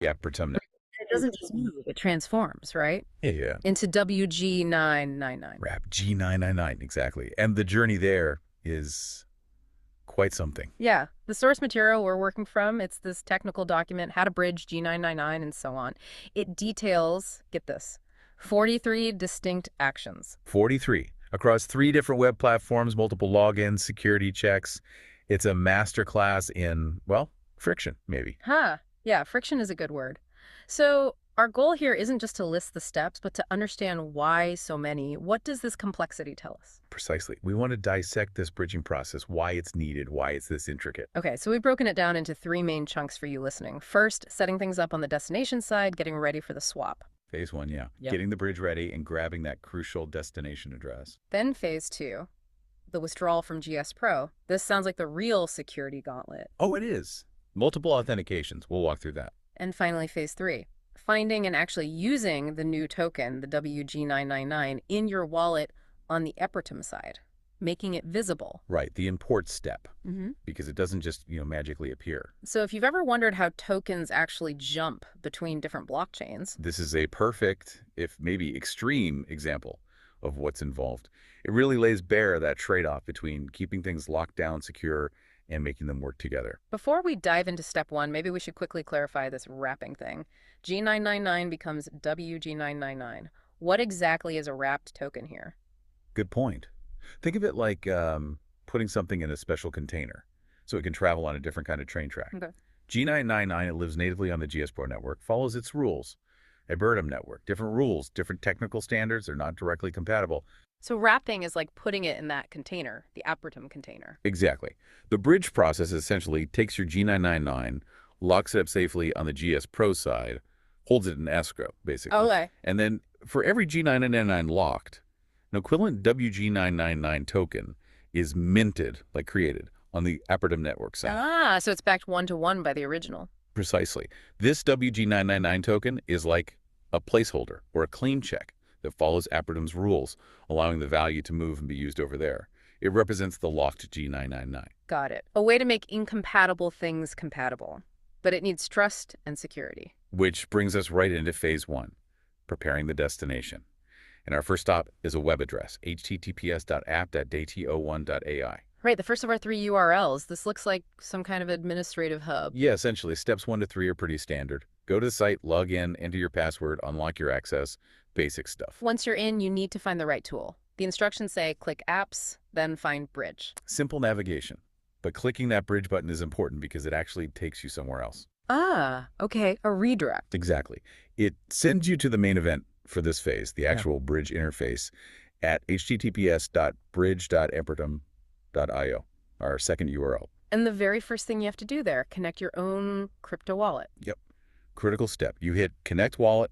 Yeah, Apertum. It doesn't just move, it transforms, right? Yeah, yeah. Into WG999. Wrap G999, exactly. And the journey there is quite something. Yeah, the source material we're working from, it's this technical document, how to bridge G999 and so on. It details, get this, 43 distinct actions. 43 across 3 different web platforms, multiple logins, security checks. It's a masterclass in, well, friction, maybe. Huh. Yeah, friction is a good word. So our goal here isn't just to list the steps, but to understand why so many. What does this complexity tell us? Precisely. We want to dissect this bridging process, why it's needed, why it's this intricate. Okay, so we've broken it down into three main chunks for you listening. First, setting things up on the destination side, getting ready for the swap. Phase 1, yeah. Yep. Getting the bridge ready and grabbing that crucial destination address. Then phase two, the withdrawal from GSPro. This sounds like the real security gauntlet. Oh, it is. Multiple authentications. We'll walk through that. And finally, phase three, finding and actually using the new token, the WG999, in your wallet on the Apertum side, making it visible. Right, the import step, Mm-hmm. because it doesn't just, magically appear. So if you've ever wondered how tokens actually jump between different blockchains, This is a perfect, if maybe extreme, example of what's involved. It really lays bare that trade-off between keeping things locked down, secure, and making them work together. before we dive into step one, maybe we should quickly clarify this wrapping thing. G999 becomes WG999. What exactly is a wrapped token here? Good point. Think of it like putting something in a special container so it can travel on a different kind of train track. Okay. G999, it lives natively on the GSPro network, follows its rules. Apertum network, different rules, different technical standards, they're not directly compatible. So wrapping is like putting it in that container, the Apertum container. Exactly. The bridge process essentially takes your G999, locks it up safely on the GSPro side, holds it in escrow, basically. Okay. And then for every G999 locked, an equivalent WG999 token is minted, like created, on the Apertum network side. Ah, so it's backed one-to-one by the original. Precisely. This WG999 token is like a placeholder or a claim check that follows Apertum's rules, allowing the value to move and be used over there. It represents the locked G999. Got it. A way to make incompatible things compatible. But it needs trust and security. Which brings us right into phase 1, preparing the destination. And our first stop is a web address, https.app.dato1.ai. Right, the first of our three URLs. This looks like some kind of administrative hub. Yeah, essentially, steps 1 to 3 are pretty standard. Go to the site, log in, enter your password, unlock your access, basic stuff. Once you're in, you need to find the right tool. The instructions say click apps, then find bridge. Simple navigation. But clicking that bridge button is important because it actually takes you somewhere else. Ah, okay, a redirect. Exactly. It sends you to the main event for this phase, the actual bridge interface, at https://bridge.apertum.io, our second URL. And the very first thing you have to do there, connect your own crypto wallet. Yep. Critical step. You hit Connect Wallet,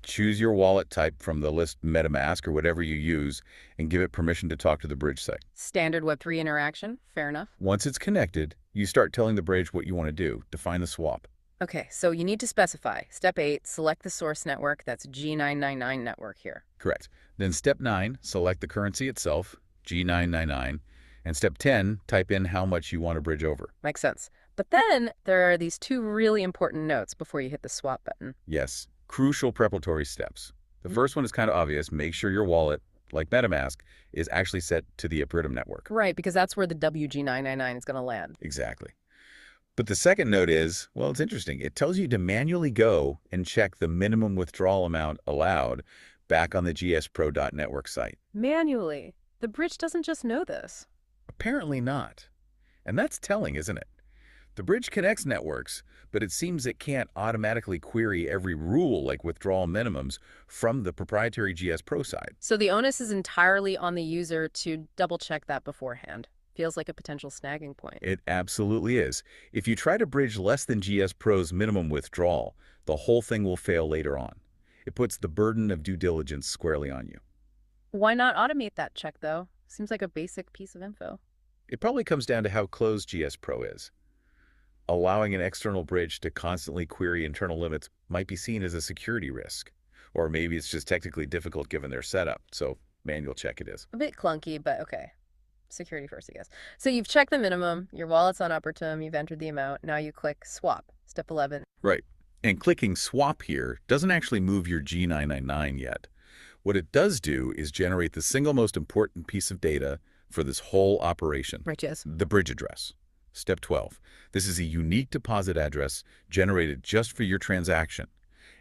choose your wallet type from the list, MetaMask or whatever you use, and give it permission to talk to the bridge site. Standard Web3 interaction, fair enough. Once it's connected, you start telling the bridge what you want to do, define the swap. Okay, so you need to specify. Step 8, select the source network. That's G999 network here. Correct. Then step 9, select the currency itself, G999. And step 10, type in how much you want to bridge over. Makes sense. But then there are these two really important notes before you hit the swap button. Yes, crucial preparatory steps. The first one is kind of obvious. Make sure your wallet, like MetaMask, is actually set to the Apertum network. Right, because that's where the WG999 is going to land. Exactly. But the second note is, well, it's interesting. It tells you to manually go and check the minimum withdrawal amount allowed back on the GSPro.network site. Manually. The bridge doesn't just know this. Apparently not. And that's telling, isn't it? The bridge connects networks, but it seems it can't automatically query every rule like withdrawal minimums from the proprietary GSPro side. So the onus is entirely on the user to double check that beforehand. Feels like a potential snagging point. It absolutely is. If you try to bridge less than GSPro's minimum withdrawal, the whole thing will fail later on. It puts the burden of due diligence squarely on you. Why not automate that check, though? Seems like a basic piece of info. It probably comes down to how closed GSPro is. Allowing an external bridge to constantly query internal limits might be seen as a security risk. Or maybe it's just technically difficult given their setup, so manual check it is. A bit clunky, but okay. Security first, I guess. So you've checked the minimum, your wallet's on Apertum, you've entered the amount, now you click swap, step 11. Right. And clicking swap here doesn't actually move your G999 yet. What it does do is generate the single most important piece of data for this whole operation, Which is? the bridge address. Step 12. This is a unique deposit address generated just for your transaction.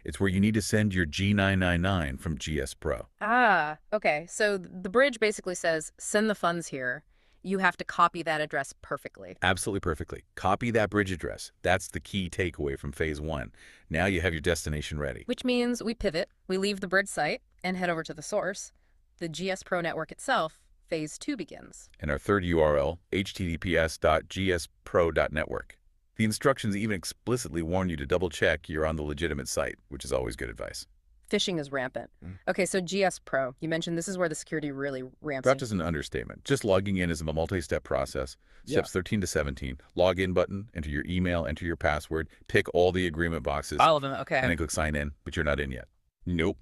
It's where you need to send your G999 from GSPro. Ah, okay. So the bridge basically says, send the funds here. You have to copy that address perfectly. Absolutely perfectly. Copy that bridge address. That's the key takeaway from phase 1. Now you have your destination ready. Which means we pivot, we leave the bridge site, and head over to the source. The GSPro network itself, phase 2 begins. And our third URL, https.gspro.network. The instructions even explicitly warn you to double-check you're on the legitimate site, which is always good advice. Phishing is rampant. Okay, so GSPro, you mentioned this is where the security really ramps That's up. just an understatement. Just logging in is a multi-step process. Steps 13 to 17. Login button, enter your email, enter your password, tick all the agreement boxes, All of them, okay. and then click sign in, but you're not in yet. Nope.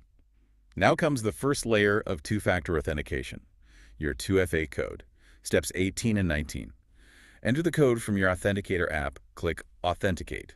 Now comes the first layer of two-factor authentication, your 2FA code. Steps 18 and 19. Enter the code from your Authenticator app, click Authenticate.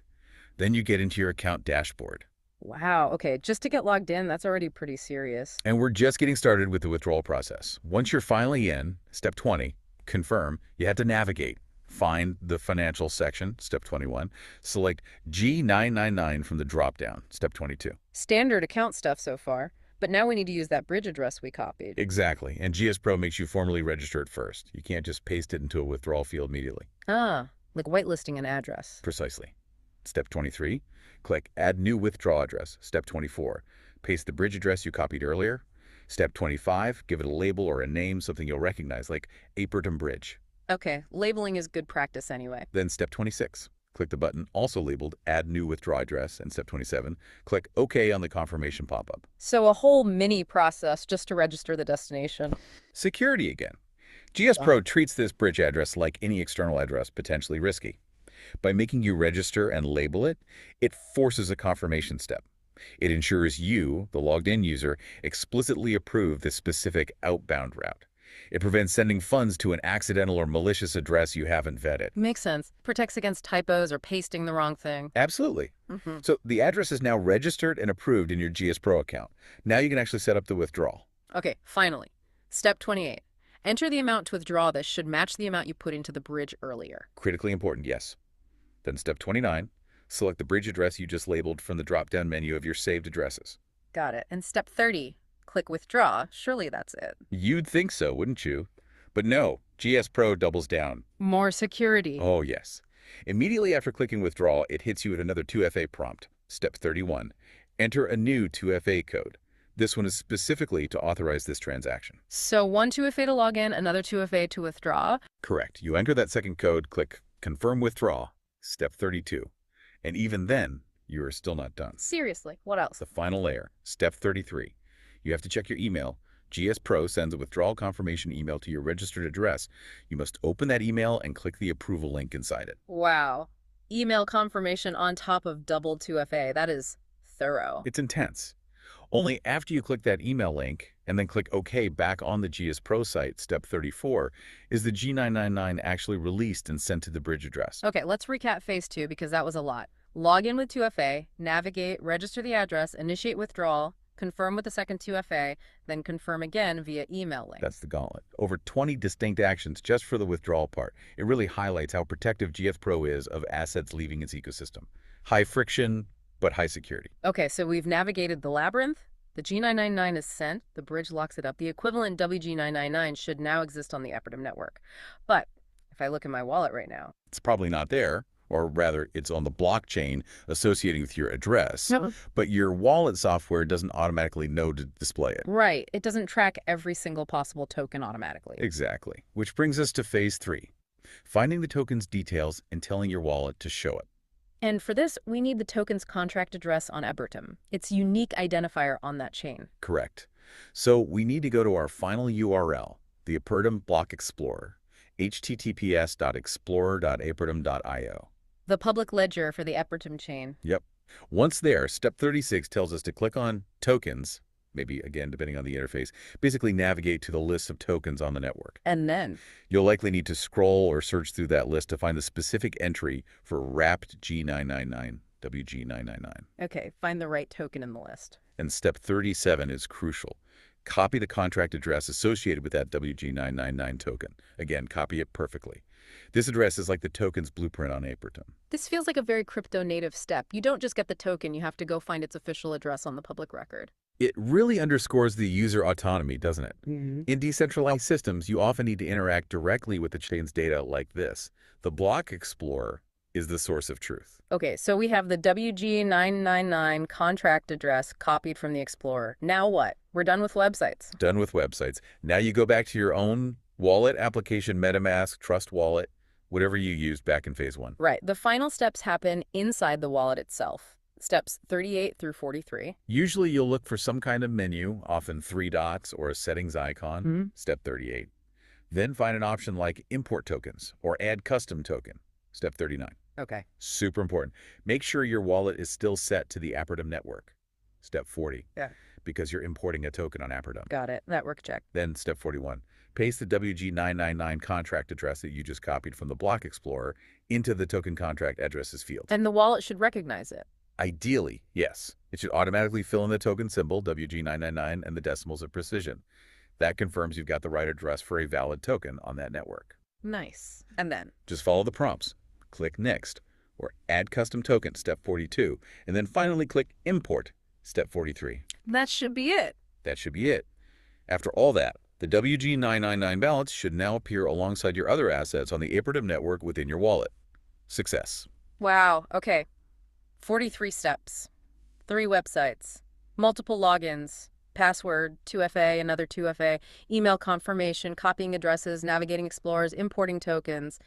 Then you get into your account dashboard. Wow, okay, just to get logged in, that's already pretty serious. And we're just getting started with the withdrawal process. Once you're finally in, step 20, confirm, you have to navigate. Find the financial section, step 21. Select G999 from the dropdown, step 22. Standard account stuff so far, but now we need to use that bridge address we copied. Exactly, and GSPro makes you formally register it first. You can't just paste it into a withdrawal field immediately. Ah, like whitelisting an address. Precisely. Step 23, click Add New Withdrawal Address. Step 24, paste the bridge address you copied earlier. Step 25, give it a label or a name, something you'll recognize, like Apertum Bridge. Okay, labeling is good practice anyway. Then step 26, click the button also labeled Add New Withdrawal Address, and step 27, click OK on the confirmation pop-up. So a whole mini process just to register the destination. Security again. GSPro treats this bridge address like any external address potentially risky. By making you register and label it, it forces a confirmation step. It ensures you, the logged-in user, explicitly approve the specific outbound route. It prevents sending funds to an accidental or malicious address you haven't vetted. Makes sense. Protects against typos or pasting the wrong thing. Absolutely. So the address is now registered and approved in your GSPro account. Now you can actually set up the withdrawal. Okay, finally. Step 28. Enter the amount to withdraw this should match the amount you put into the bridge earlier. Critically important, yes. Then step 29, select the bridge address you just labeled from the drop-down menu of your saved addresses. Got it. And step 30, click withdraw. Surely that's it. You'd think so, wouldn't you? But no, GSPro doubles down. More security. Oh, yes. Immediately after clicking withdrawal, it hits you with another 2FA prompt. Step 31, enter a new 2FA code. This one is specifically to authorize this transaction. So one 2FA to log in, another 2FA to withdraw. Correct. You enter that second code, click Confirm Withdraw, step 32. And even then, you are still not done. Seriously, what else? The final layer, step 33. You have to check your email. GSPro sends a withdrawal confirmation email to your registered address. You must open that email and click the approval link inside it. Wow. Email confirmation on top of double 2FA. That is thorough. It's intense. Only after you click that email link and then click OK back on the GSPro site, step 34, is the G999 actually released and sent to the bridge address. Okay, let's recap phase 2 because that was a lot. Log in with 2FA, navigate, register the address, initiate withdrawal, confirm with the second 2FA, then confirm again via email link. That's the gauntlet. Over 20 distinct actions just for the withdrawal part. It really highlights how protective GSPro is of assets leaving its ecosystem. High friction, but high security. Okay, so we've navigated the labyrinth. The G999 is sent. The bridge locks it up. The equivalent WG999 should now exist on the Apertum network. But if I look in my wallet right now, It's probably not there, or rather, it's on the blockchain associating with your address. Yep. But your wallet software doesn't automatically know to display it. right, it doesn't track every single possible token automatically. Exactly. Which brings us to phase 3. Finding the token's details and telling your wallet to show it. And for this, we need the token's contract address on Apertum, its unique identifier on that chain. Correct. So we need to go to our final URL, the Apertum Block Explorer, https://explorer.apertum.io. The public ledger for the Apertum chain. Yep. Once there, step 36 tells us to click on Tokens, maybe again, depending on the interface, basically navigate to the list of tokens on the network. And then, You'll likely need to scroll or search through that list to find the specific entry for wrapped G999. wG999. Okay, find the right token in the list. And step 37 is crucial. Copy the contract address associated with that wG999 token. Again, copy it perfectly. This address is like the token's blueprint on Apertum. This feels like a very crypto-native step. You don't just get the token, you have to go find its official address on the public record. It really underscores the user autonomy, doesn't it? In decentralized systems, you often need to interact directly with the chain's data like this. The block explorer is the source of truth. Okay, so we have the wG999 contract address copied from the Explorer. Now what? We're done with websites. Done with websites. Now you go back to your own wallet application, MetaMask, Trust Wallet, whatever you used back in phase 1. Right. The final steps happen inside the wallet itself. Steps 38 through 43. Usually you'll look for some kind of menu, often 3 dots or a settings icon, step 38. Then find an option like import tokens or add custom token, step 39. Okay. Super important. Make sure your wallet is still set to the Apertum network, step 40. Yeah. Because you're importing a token on Apertum. Got it. Network check. Then step 41. Paste the wG999 contract address that you just copied from the Block Explorer into the token contract addresses field. And the wallet should recognize it. Ideally, yes. It should automatically fill in the token symbol, wG999, and the decimals of precision. That confirms you've got the right address for a valid token on that network. Nice. And then? Just follow the prompts. Click Next, or Add Custom Token, step 42, and then finally click Import, step 43. That should be it. That should be it. After all that, the wG999 balance should now appear alongside your other assets on the Apertum network within your wallet. Success. Wow. Okay. 43 steps, 3 websites, multiple logins, password, 2FA, another 2FA, email confirmation, copying addresses, navigating explorers, importing tokens,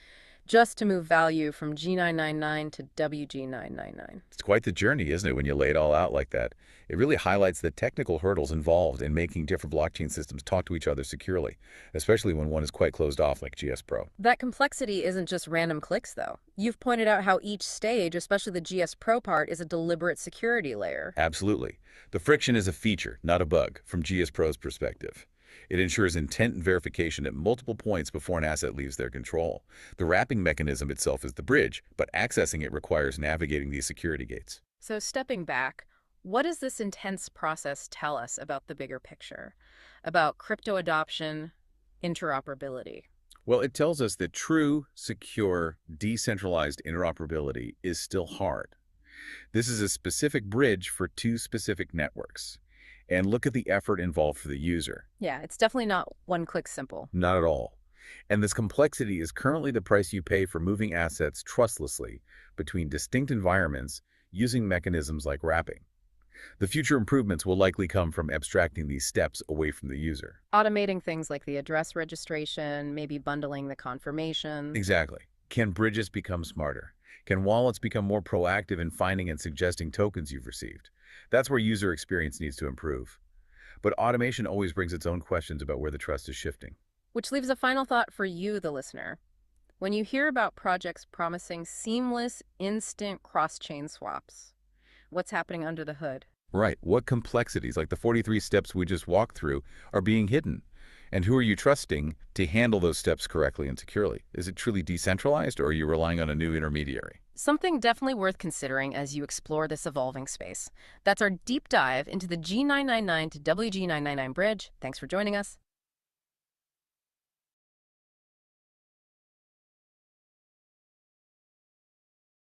just to move value from G999 to wG999. It's quite the journey, isn't it, when you lay it all out like that? It really highlights the technical hurdles involved in making different blockchain systems talk to each other securely, especially when one is quite closed off like GSPro. That complexity isn't just random clicks, though. You've pointed out how each stage, especially the GSPro part, is a deliberate security layer. Absolutely. The friction is a feature, not a bug, from GSPro's perspective. It ensures intent and verification at multiple points before an asset leaves their control. The wrapping mechanism itself is the bridge, but accessing it requires navigating these security gates. So stepping back, what does this intense process tell us about the bigger picture? About crypto adoption, interoperability? Well, it tells us that true, secure, decentralized interoperability is still hard. This is a specific bridge for 2 specific networks. And look at the effort involved for the user. Yeah, it's definitely not one-click simple. Not at all. And this complexity is currently the price you pay for moving assets trustlessly between distinct environments using mechanisms like wrapping. The future improvements will likely come from abstracting these steps away from the user. Automating things like the address registration, maybe bundling the confirmations. Exactly. Can bridges become smarter? Can wallets become more proactive in finding and suggesting tokens you've received? That's where user experience needs to improve. But automation always brings its own questions about where the trust is shifting. Which leaves a final thought for you, the listener. When you hear about projects promising seamless, instant cross-chain swaps, what's happening under the hood? Right. What complexities, like the 43 steps we just walked through, are being hidden? And who are you trusting to handle those steps correctly and securely? Is it truly decentralized, or are you relying on a new intermediary? Something definitely worth considering as you explore this evolving space. That's our deep dive into the G999 to wG999 bridge. Thanks for joining us.